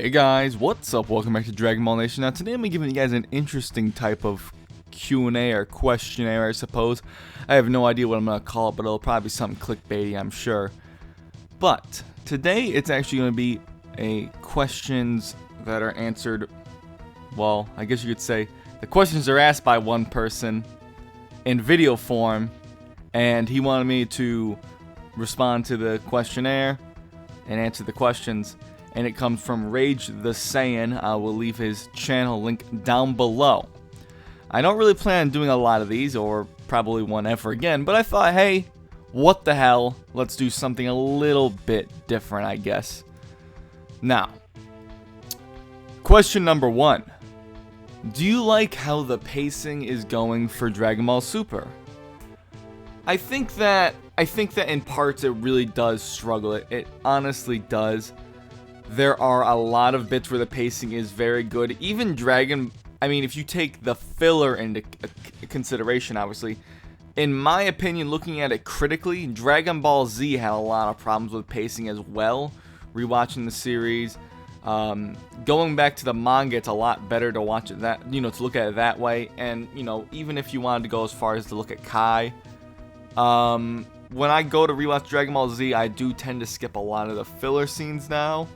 Hey guys, what's up? Welcome back to Dragon Ball Nation. Now today I'm giving you guys an interesting type of Q&A or questionnaire, I suppose. I have no idea what I'm going to call it, but it'll probably be something clickbaity, I'm sure. But today it's actually going to be questions that are answered, well, I guess you could say the questions are asked by one person in video form, and he wanted me to respond to the questionnaire and answer the questions. And it comes from Rage the Saiyan. I will leave his channel link down below. I don't really plan on doing a lot of these, or probably one ever again, but I thought, hey, what the hell? Let's do something a little bit different, I guess. Now, question number 1. Do you like how the pacing is going for Dragon Ball Super? I think that in parts it really does struggle. It honestly does. There are a lot of bits where the pacing is very good. Even if you take the filler into consideration, obviously, in my opinion, looking at it critically, Dragon Ball Z had a lot of problems with pacing as well. Rewatching the series, going back to the manga, it's a lot better to watch it to look at it that way. And even if you wanted to go as far as to look at Kai, when I go to rewatch Dragon Ball Z, I do tend to skip a lot of the filler scenes now.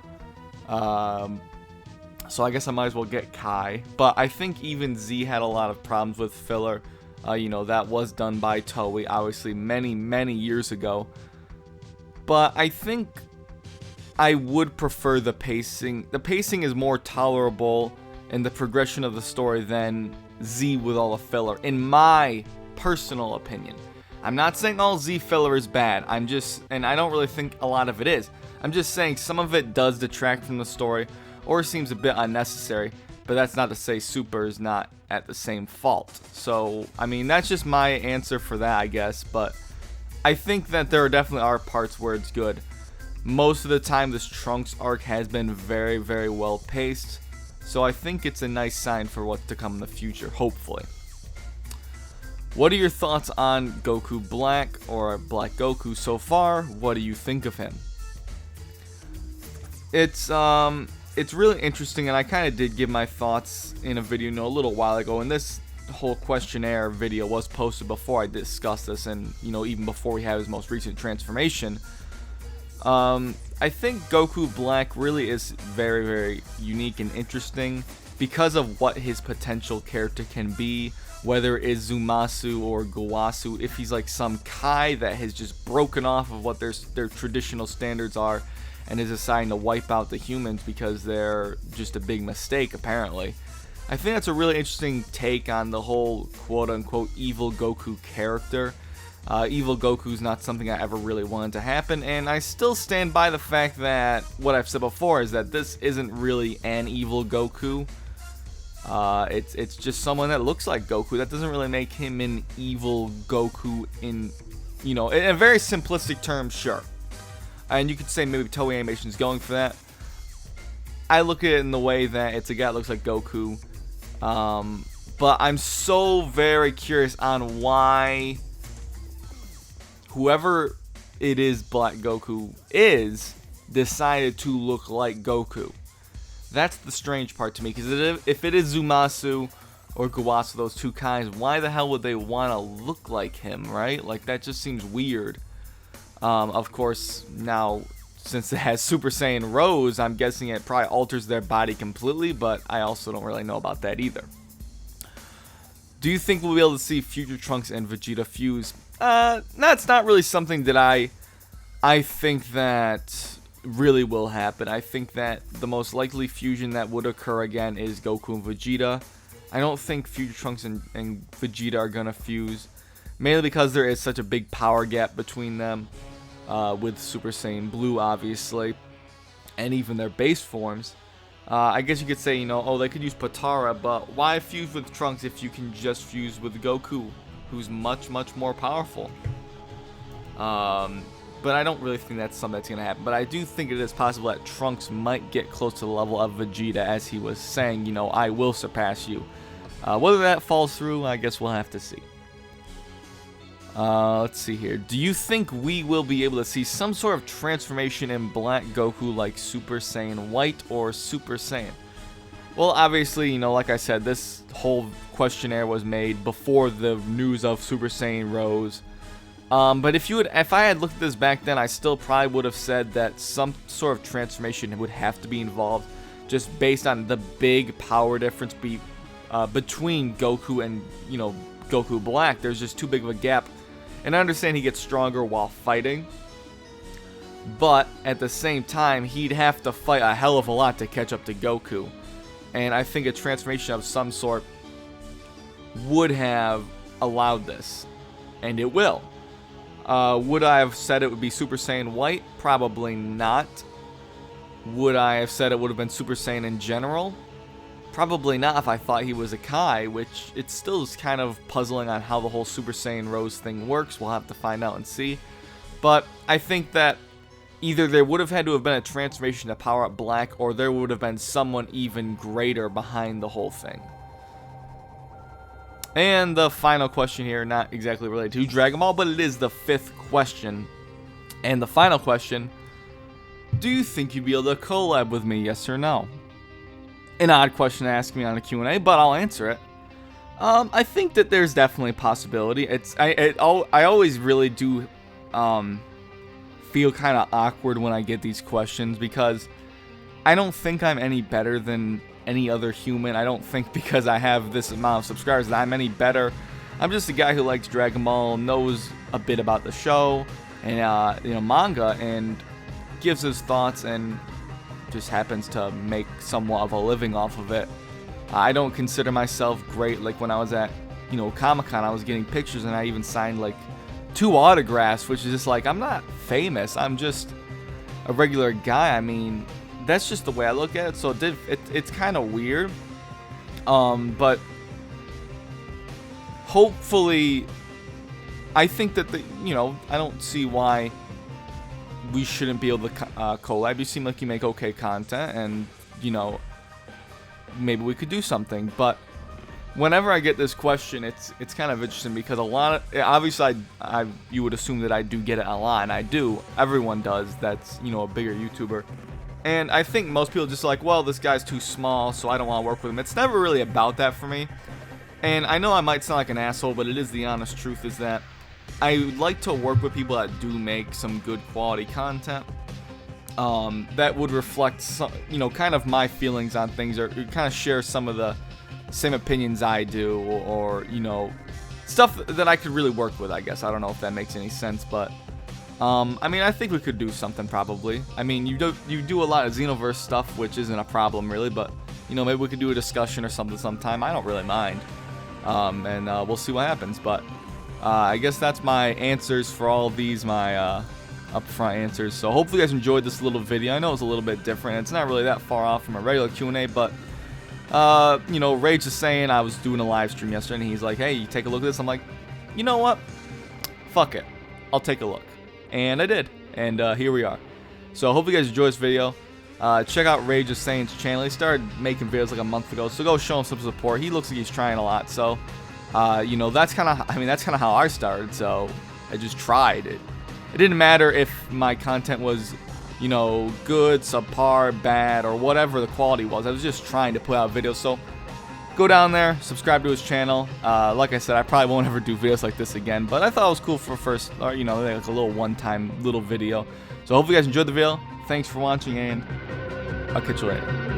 So I guess I might as well get Kai. But I think even Z had a lot of problems with filler. That was done by Toei, obviously many years ago. But I think I would prefer the pacing. The pacing is more tolerable in the progression of the story than Z with all the filler, in my personal opinion. I'm not saying all Z filler is bad. And I don't really think a lot of it is. I'm just saying some of it does detract from the story or seems a bit unnecessary, but that's not to say Super is not at the same fault. So, that's just my answer for that, I guess, but I think that there definitely are parts where it's good. Most of the time, this Trunks arc has been very, very well paced, so I think it's a nice sign for what's to come in the future, hopefully. What are your thoughts on Goku Black or Black Goku so far? What do you think of him? It's really interesting, and I kind of did give my thoughts in a video a little while ago, and this whole questionnaire video was posted before I discussed this, and even before we had his most recent transformation. I think Goku Black really is very, very unique and interesting because of what his potential character can be, whether it's Zumasu or Gowasu, if he's like some Kai that has just broken off of what their traditional standards are and is deciding to wipe out the humans because they're just a big mistake, apparently. I think that's a really interesting take on the whole quote-unquote evil Goku character. Evil Goku's not something I ever really wanted to happen, and I still stand by the fact that what I've said before is that this isn't really an evil Goku. It's just someone that looks like Goku. That doesn't really make him an evil Goku in a very simplistic term, sure. And you could say maybe Toei Animation is going for that. I look at it in the way that it's a guy that looks like Goku. But I'm so very curious on why whoever it is Black Goku is decided to look like Goku. That's the strange part to me, because if it is Zumasu or Gowasu, those two kinds, why the hell would they want to look like him, right? Like, that just seems weird. Of course, now, since it has Super Saiyan Rose, I'm guessing it probably alters their body completely, but I also don't really know about that either. Do you think we'll be able to see future Trunks and Vegeta fuse? That's not really something that I think that really will happen. I think that the most likely fusion that would occur again is Goku and Vegeta. I don't think future Trunks and Vegeta are gonna fuse, mainly because there is such a big power gap between them, with Super Saiyan Blue, obviously, and even their base forms. I guess you could say, they could use Potara, but why fuse with Trunks if you can just fuse with Goku, who's much more powerful? But I don't really think that's something that's going to happen. But I do think it is possible that Trunks might get close to the level of Vegeta, as he was saying, I will surpass you. Whether that falls through, I guess we'll have to see. Let's see here. Do you think we will be able to see some sort of transformation in Black Goku like Super Saiyan White or Super Saiyan? Well, obviously, you know, like I said, this whole questionnaire was made before the news of Super Saiyan rose. But if I had looked at this back then, I still probably would have said that some sort of transformation would have to be involved, just based on the big power difference between Goku and, you know, Goku Black. There's just too big of a gap. And I understand he gets stronger while fighting, but at the same time, he'd have to fight a hell of a lot to catch up to Goku. And I think a transformation of some sort would have allowed this, and it will. Would I have said it would be Super Saiyan White? Probably not. Would I have said it would have been Super Saiyan in general? Probably not if I thought he was a Kai, which it still is kind of puzzling on how the whole Super Saiyan Rose thing works. We'll have to find out and see. But I think that either there would have had to have been a transformation to power up Black, or there would have been someone even greater behind the whole thing. And the final question here, not exactly related to Dragon Ball, but it is the 5th question. And the final question, do you think you'd be able to collab with me, yes or no? An odd question to ask me on a Q&A, but I'll answer it. I think that there's definitely a possibility. I always really do feel kind of awkward when I get these questions, because I don't think I'm any better than any other human. I don't think because I have this amount of subscribers that I'm any better. I'm just a guy who likes Dragon Ball, knows a bit about the show and you know, manga, and gives his thoughts and just happens to make somewhat of a living off of it. I don't consider myself great. Like when I was at, you know, Comic-Con, I was getting pictures and I even signed like 2 autographs, which is just like, I'm not famous. I'm just a regular guy. I mean, that's just the way I look at it. So it's kind of weird. But hopefully, I think that you know, I don't see why we shouldn't be able to collab. You seem like you make okay content, and you know, maybe we could do something. But whenever I get this question, it's kind of interesting, because a lot of, obviously you would assume that I do get it a lot, and I do. Everyone does. That's, you know, a bigger YouTuber. And I think most people just like, well, this guy's too small, so I don't want to work with him. It's never really about that for me. And I know I might sound like an asshole, but it is the honest truth, is that I like to work with people that do make some good quality content that would reflect some, you know, kind of my feelings on things, or kind of share some of the same opinions I do, or you know, stuff that I could really work with, I guess. I don't know if that makes any sense, but I mean, I think we could do something probably. I mean, you do a lot of Xenoverse stuff, which isn't a problem really, but you know, maybe we could do a discussion or something sometime. I don't really mind, and we'll see what happens. But I guess that's my answers for all of these, my upfront answers. So hopefully you guys enjoyed this little video. I know it's a little bit different. It's not really that far off from a regular Q&A, but you know, Rage is saying, I was doing a live stream yesterday, and he's like, hey, you take a look at this. I'm like, you know what? Fuck it. I'll take a look. And I did. And here we are. So hopefully you guys enjoyed this video. Check out Rage is saying's channel. He started making videos like a month ago, so go show him some support. He looks like he's trying a lot. So you know, that's kind of, I mean, that's kind of how I started. So I just tried it. It didn't matter if my content was, you know, good, subpar, bad, or whatever the quality was. I was just trying to put out videos. So go down there, subscribe to his channel. Like I said, I probably won't ever do videos like this again, but I thought it was cool for first, or you know, like a little one-time little video. So hopefully you guys enjoyed the video. Thanks for watching, and I'll catch you later.